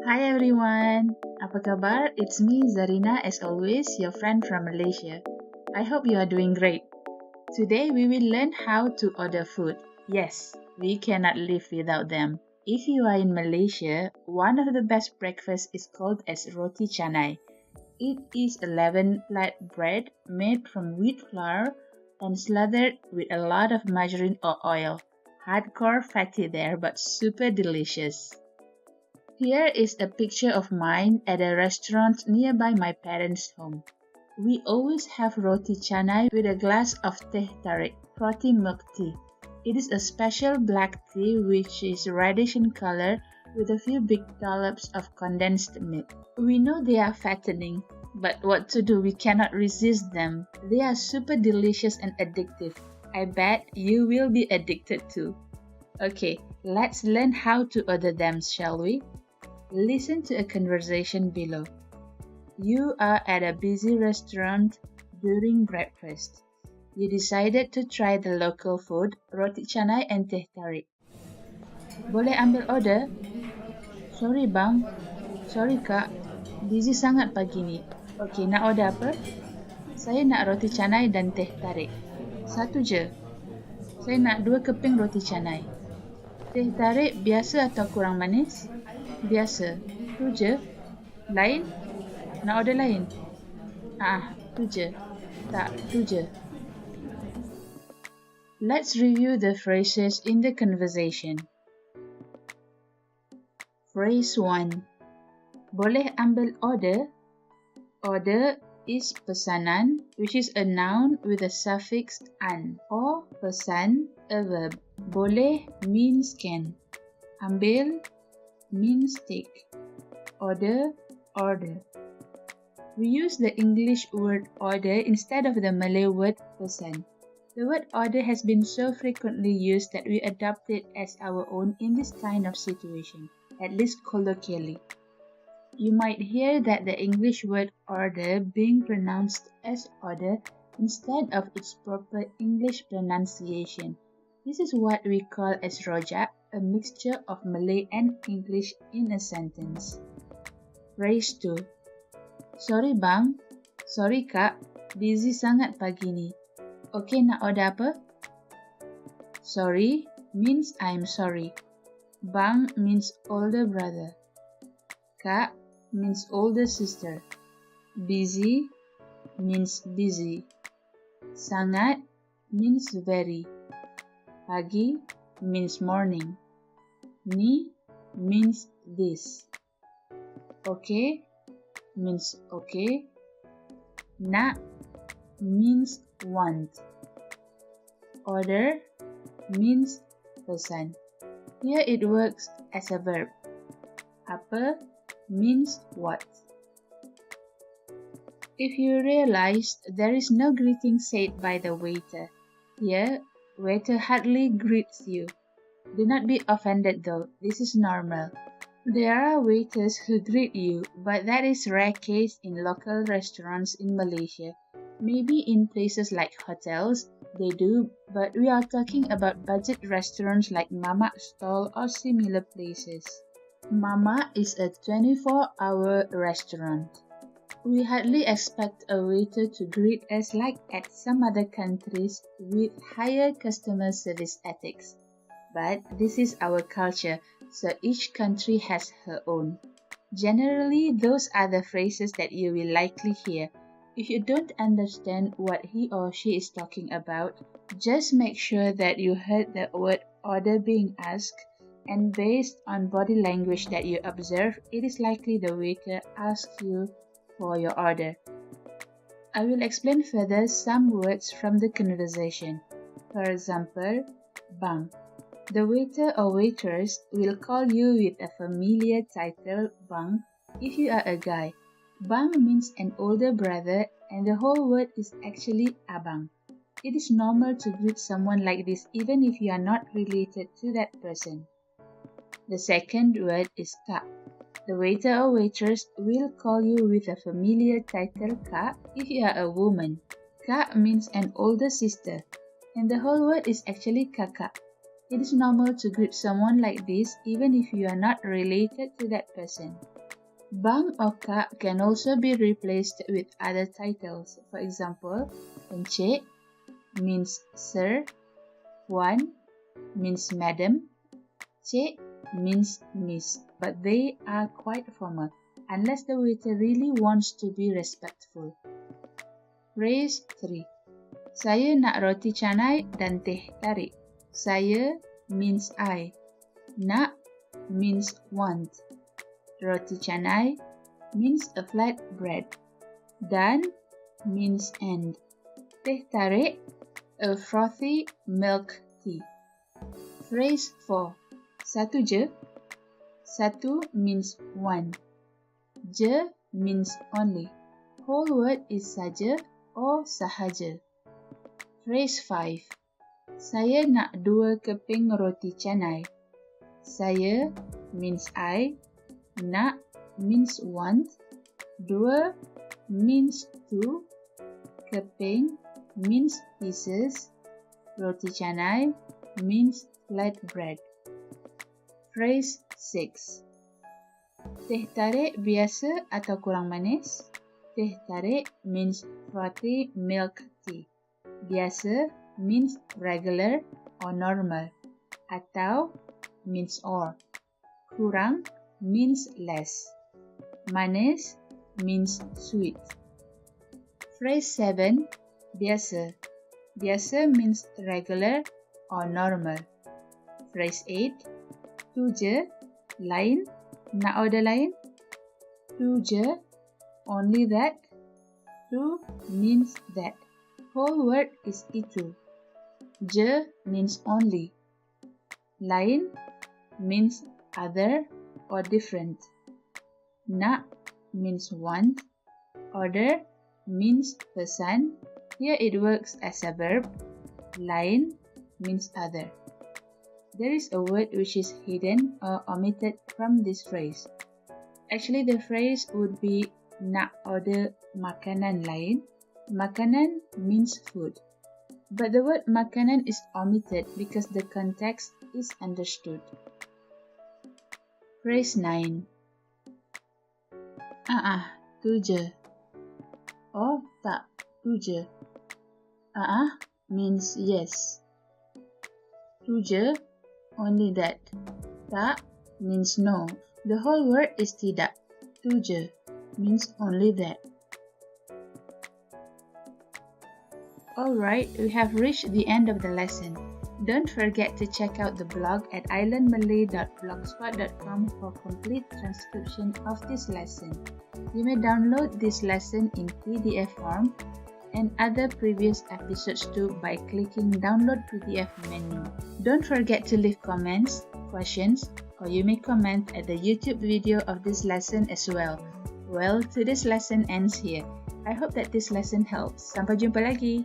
Hi everyone, apa kabar? It's me Zarina as always, your friend from Malaysia. I hope you are doing great. Today we will learn how to order food. Yes, we cannot live without them. If you are in Malaysia, one of the best breakfasts is called as roti canai. It is a leavened flat bread made from wheat flour and slathered with a lot of margarine or oil. Hardcore fatty there, but super delicious. Here is a picture of mine at a restaurant nearby my parents' home. We always have roti canai with a glass of teh tarik, roti milk tea. It is a special black tea which is reddish in color with a few big dollops of condensed milk. We know they are fattening, but what to do? We cannot resist them. They are super delicious and addictive. I bet you will be addicted too. Okay, let's learn how to order them, shall we? Listen to a conversation below. You are at a busy restaurant during breakfast. You decided to try the local food, roti canai and teh tarik. Boleh ambil order? Sorry bang. Sorry kak. Busy sangat pagi ni. Okey, nak order apa? Saya nak roti canai dan teh tarik. Satu je. Saya nak 2 keping roti canai. Teh tarik biasa atau kurang manis? Biasa. Tu je. Lain? Nak order lain? Tu je. Tak, tu je. Let's review the phrases in the conversation. Phrase 1. Boleh ambil order? Order is pesanan, which is a noun with a suffix an, or pesan, a verb. Boleh means can. Ambil means take. Order, order. We use the English word order instead of the Malay word pesan. The word order has been so frequently used that we adopt it as our own in this kind of situation, at least colloquially. You might hear that the English word order being pronounced as order instead of its proper English pronunciation. This is what we call as rojak, a mixture of Malay and English in a sentence. Phrase 2. Sorry bang, sorry kak, busy sangat pagi ni. Okey, nak order apa? Sorry means I'm sorry. Bang means older brother. Kak means older sister. Busy means busy. Sangat means very. Pagi means morning. Ni means this. Okay means okay. Nak means want. Order means pesan. Here it works as a verb. Apa means what. If you realized there is no greeting said by the waiter. Here, waiter hardly greets you. Do not be offended though, this is normal. There are waiters who greet you, but that is rare case in local restaurants in Malaysia. Maybe in places like hotels, they do, but we are talking about budget restaurants like Mamak stall or similar places. Mama is a 24-hour restaurant. We hardly expect a waiter to greet us like at some other countries with higher customer service ethics. But this is our culture, so each country has her own. Generally, those are the phrases that you will likely hear. If you don't understand what he or she is talking about, just make sure that you heard the word order being asked, and based on body language that you observe, it is likely the waiter asks you for your order. I will explain further some words from the conversation. For example, bang. The waiter or waitress will call you with a familiar title, bang, if you are a guy. Bang means an older brother and the whole word is actually abang. It is normal to greet someone like this even if you are not related to that person. The second word is kak. The waiter or waitress will call you with a familiar title kak if you are a woman. Kak means an older sister and the whole word is actually kakak. It is normal to greet someone like this even if you are not related to that person. Bang or Kak can also be replaced with other titles. For example, Encik means sir, Puan means madam, Cik means miss, but they are quite formal, unless the waiter really wants to be respectful. Phrase 3. Saya nak roti canai dan teh tarik. Saya means I. Nak means want. Roti canai means a flat bread. Dan means and. Teh tarik, a frothy milk tea. Phrase 4. Satu je. Satu means one. Je means only. Whole word is saja or sahaja. Phrase 5. Saya nak 2 keping roti canai. Saya means I. Nak means want. 2 means 2. Keping means pieces. Roti canai means flat bread. Phrase 6. Teh tarik biasa atau kurang manis? Teh tarik means frothy milk tea. Biasa means regular or normal. Atau means or. Kurang means less. Manis means sweet. Phrase 7. Biasa. Biasa means regular or normal. Phrase 8. Tu je, lain, nak order lain. Tu je, only that. Tu means that. Whole word is itu. Je means only. Lain means other or different. Nak means want. Order means pesan. Here it works as a verb. Lain means other. There is a word which is hidden or omitted from this phrase. Actually, the phrase would be nak order makanan lain. Makanan means food. But the word makanan is omitted because the context is understood. Phrase 9. Tu je. Oh, tak, tu je. Means yes. Tu je, only that. Tak means no. The whole word is tidak. Tu je means only that. Alright, we have reached the end of the lesson. Don't forget to check out the blog at ilearnmalay.blogspot.com for complete transcription of this lesson. You may download this lesson in PDF form and other previous episodes too by clicking Download PDF menu. Don't forget to leave comments, questions, or you may comment at the YouTube video of this lesson as well. Well, today's lesson ends here. I hope that this lesson helps. Sampai jumpa lagi.